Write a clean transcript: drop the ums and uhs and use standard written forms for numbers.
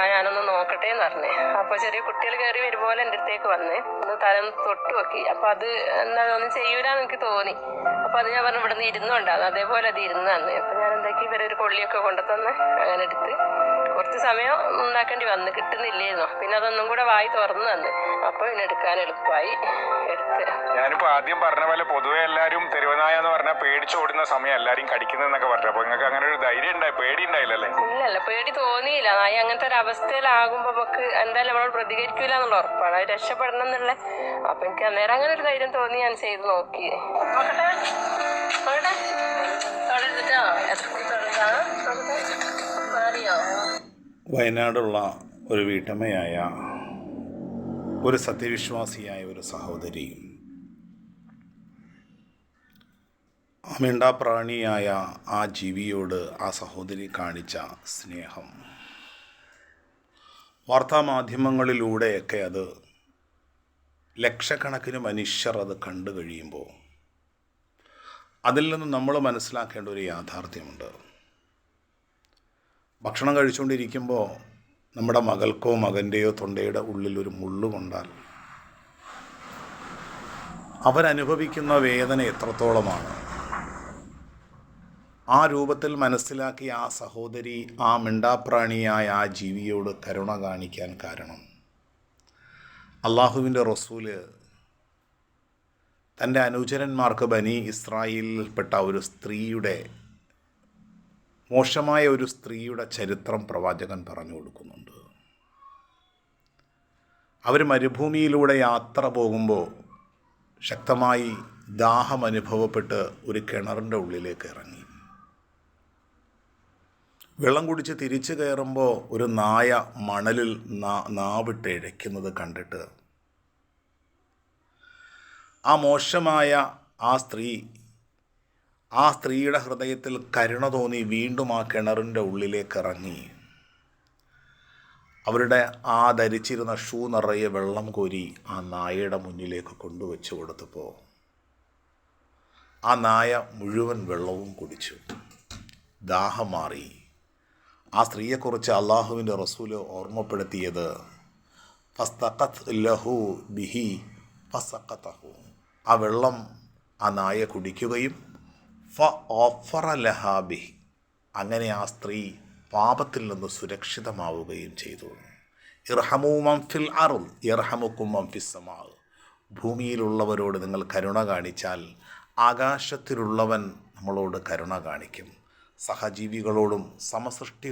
ഞാനൊന്ന് നോക്കട്ടെ എന്ന് പറഞ്ഞേ. അപ്പോൾ ചെറിയ കുട്ടികൾ കയറി വരുമ്പോൾ എൻ്റെ അടുത്തേക്ക് വന്ന് ഒന്ന് തലം തൊട്ട് നോക്കി. അപ്പോൾ അത് എന്താ ഒന്നും ചെയ്യൂലെന്ന് എനിക്ക് തോന്നി. അപ്പോൾ അത് ഞാൻ പറഞ്ഞു ഇവിടെ നിന്ന് ഇരുന്നുണ്ടാകും. അതേപോലെ അത് ഇരുന്ന് തന്ന്. അപ്പോൾ ഞാൻ എന്താക്കി ഇവരെ ഒരു കൊള്ളിയൊക്കെ കൊണ്ടുതന്ന് അങ്ങനെ എടുത്ത് കുറച്ച് സമയം ഉണ്ടാക്കേണ്ടി വന്ന് കിട്ടുന്നില്ലായിരുന്നു. പിന്നെ അതൊന്നും കൂടെ വായി തുറന്നു തന്ന്. അപ്പോൾ പിന്നെ എടുക്കാൻ എളുപ്പമായി എടുത്ത്. ഞാനിപ്പോ ആദ്യം പറഞ്ഞ പോലെ പൊതുവെ എല്ലാവരും തെരുവനായ എന്ന് പറഞ്ഞാൽ പേടിച്ചോടുന്ന സമയം എല്ലാരും കടിക്കുന്നതെന്നൊക്കെ പറഞ്ഞു. അപ്പൊ നിങ്ങൾക്ക് അങ്ങനെ ഒരു ധൈര്യം ഉണ്ടായി, പേടി ഉണ്ടായില്ലല്ലേ? ഇല്ലല്ല, പേടി തോന്നിയില്ല. നായി അങ്ങനത്തെ ഒരു അവസ്ഥയിലാകുമ്പോ നമുക്ക് എന്തായാലും നമ്മളോട് പ്രതികരിക്കൂല എന്നുള്ള ഉറപ്പാണ്. അത് രക്ഷപ്പെടണം എന്നുള്ള. അപ്പൊ എനിക്ക് അന്നേരം അങ്ങനെ ഒരു ധൈര്യം തോന്നി. ഞാൻ ചെയ്ത് നോക്കി. വയനാടുള്ള ഒരു വീട്ടമ്മയായ ഒരു സത്യവിശ്വാസിയായ ഒരു സഹോദരിയും ആ മിണ്ടാപ്രാണിയായ ആ ജീവിയോട് ആ സഹോദരി കാണിച്ച സ്നേഹം വാർത്താമാധ്യമങ്ങളിലൂടെയൊക്കെ അത് ലക്ഷക്കണക്കിന് മനുഷ്യർ അത് കണ്ടു കഴിയുമ്പോൾ അതിൽ നിന്ന് നമ്മൾ മനസ്സിലാക്കേണ്ട ഒരു യാഥാർത്ഥ്യമുണ്ട്. ഭക്ഷണം കഴിച്ചുകൊണ്ടിരിക്കുമ്പോൾ നമ്മുടെ മകൾക്കോ മകൻ്റെയോ തൊണ്ടയുടെ ഉള്ളിൽ ഒരു മുള്ളു കൊണ്ടാൽ അവരനുഭവിക്കുന്ന വേദന എത്രത്തോളമാണ്. ആ രൂപത്തിൽ മനസ്സിലാക്കി ആ സഹോദരി ആ മിണ്ടാപ്രാണിയായ ആ ജീവിയോട് കരുണ കാണിക്കാൻ കാരണം അള്ളാഹുവിൻ്റെ റസൂല് തൻ്റെ അനുചരന്മാർക്ക് ബനി ഇസ്രായേലിൽപ്പെട്ട ഒരു സ്ത്രീയുടെ മോശമായ ഒരു സ്ത്രീയുടെ ചരിത്രം പ്രവാചകൻ പറഞ്ഞു കൊടുക്കുന്നുണ്ട്. അവർ മരുഭൂമിയിലൂടെ യാത്ര പോകുമ്പോൾ ശക്തമായി ദാഹം അനുഭവപ്പെട്ട് ഒരു കിണറിൻ്റെ ഉള്ളിലേക്ക് ഇറങ്ങി. വെള്ളം കുടിച്ച് തിരിച്ചു കയറുമ്പോൾ ഒരു നായ മണലിൽ നാവിട്ട് ഇഴയ്ക്കുന്നത് കണ്ടിട്ട് ആ മോശമായ ആ സ്ത്രീയുടെ ഹൃദയത്തിൽ കരുണ തോന്നി വീണ്ടും ആ കിണറിൻ്റെ ഉള്ളിലേക്ക് ഇറങ്ങി അവരുടെ ആ ധരിച്ചിരുന്ന ഷൂ നിറയെ വെള്ളം കോരി ആ നായയുടെ മുന്നിലേക്ക് കൊണ്ടുവച്ച് കൊടുത്തപ്പോൾ ആ നായ മുഴുവൻ വെള്ളവും കുടിച്ചു. ദാഹം മാറി. ആ സ്ത്രീയെക്കുറിച്ച് അള്ളാഹുവിൻ്റെ റസൂല് ഓർമ്മപ്പെടുത്തിയത് ഫസ്തഖത് ലഹു ബിഹി ഫസഖതഹു. ആ വെള്ളം ആ നായ കുടിക്കുകയും ഫഅഫറ ലഹാ ബിഹി, അങ്ങനെ ആ സ്ത്രീ പാപത്തിൽ നിന്ന് സുരക്ഷിതമാവുകയും ചെയ്തു. ഇർഹമു മൻ ഫിൽ അർദ് യർഹമുക്കും മൻ ഫിസ് സമാ. ഭൂമിയിലുള്ളവരോട് നിങ്ങൾ കരുണ കാണിച്ചാൽ ആകാശത്തിലുള്ളവൻ നമ്മളോട് കരുണ കാണിക്കും. സഹജീവികളോടും സമസൃഷ്ടി